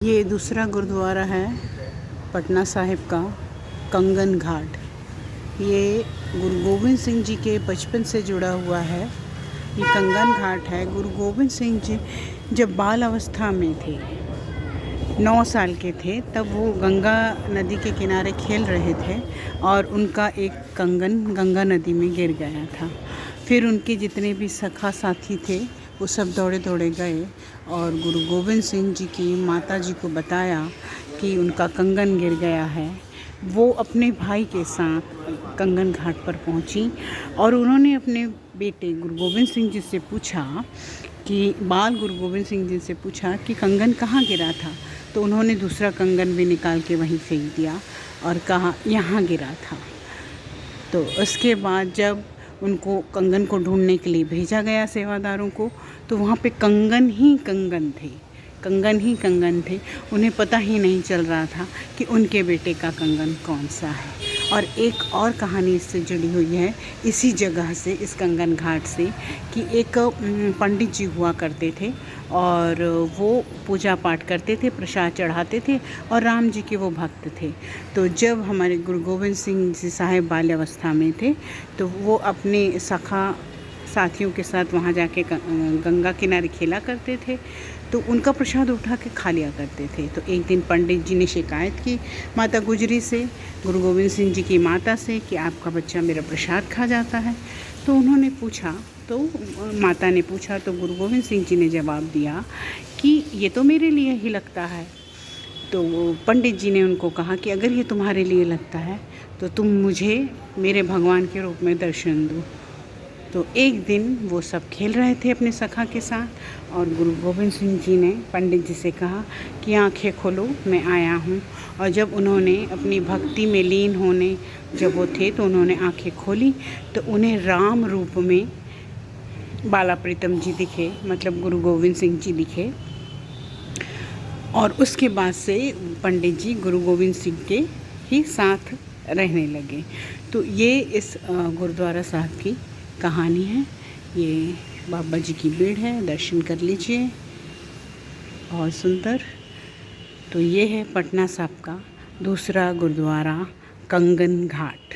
ये दूसरा गुरुद्वारा है पटना साहिब का, कंगन घाट। ये गुरु गोविंद सिंह जी के बचपन से जुड़ा हुआ है। ये कंगन घाट है। गुरु गोविंद सिंह जी जब बाल अवस्था में थे, 9 साल के थे, तब वो गंगा नदी के किनारे खेल रहे थे और उनका एक कंगन गंगा नदी में गिर गया था। फिर उनके जितने भी सखा साथी थे वो सब दौड़े दौड़े गए और गुरु गोविंद सिंह जी की माता जी को बताया कि उनका कंगन गिर गया है। वो अपने भाई के साथ कंगन घाट पर पहुंची और उन्होंने अपने बेटे गुरु गोविंद सिंह जी से पूछा कि गुरु गोविंद सिंह जी से पूछा कि कंगन कहाँ गिरा था। तो उन्होंने दूसरा कंगन भी निकाल के वहीं फेंक दिया और कहा यहाँ गिरा था। तो उसके बाद जब उनको कंगन को ढूंढने के लिए भेजा गया सेवादारों को, तो वहाँ पे कंगन ही कंगन थे। उन्हें पता ही नहीं चल रहा था कि उनके बेटे का कंगन कौन सा है। और एक और कहानी इससे जुड़ी हुई है इसी जगह से, इस कंगन घाट से, कि एक पंडित जी हुआ करते थे और वो पूजा पाठ करते थे, प्रसाद चढ़ाते थे और राम जी के वो भक्त थे। तो जब हमारे गुरु गोविंद सिंह जी साहिब बाल्यावस्था में थे तो वो अपने सखा साथियों के साथ वहाँ जाके गंगा किनारे खेला करते थे, तो उनका प्रसाद उठा के खा लिया करते थे। तो एक दिन पंडित जी ने शिकायत की माता गुजरी से, गुरु गोविंद सिंह जी की माता से, कि आपका बच्चा मेरा प्रसाद खा जाता है। तो उन्होंने पूछा, तो माता ने पूछा, तो गुरु गोविंद सिंह जी ने जवाब दिया कि ये तो मेरे लिए ही लगता है। तो पंडित जी ने उनको कहा कि अगर ये तुम्हारे लिए लगता है तो तुम मुझे मेरे भगवान के रूप में दर्शन दो। तो एक दिन वो सब खेल रहे थे अपने सखा के साथ और गुरु गोविंद सिंह जी ने पंडित जी से कहा कि आंखें खोलो, मैं आया हूँ। और जब उन्होंने अपनी भक्ति में लीन होने जब वो थे तो उन्होंने आंखें खोली तो उन्हें राम रूप में बाला प्रीतम जी दिखे, मतलब गुरु गोविंद सिंह जी दिखे। और उसके बाद से पंडित जी गुरु गोविंद सिंह के ही साथ रहने लगे। तो ये इस गुरुद्वारा साहब की कहानी है। ये बाबा जी की भीड़ है, दर्शन कर लीजिए, और सुंदर। तो ये है पटना साहब का दूसरा गुरुद्वारा, कंगन घाट।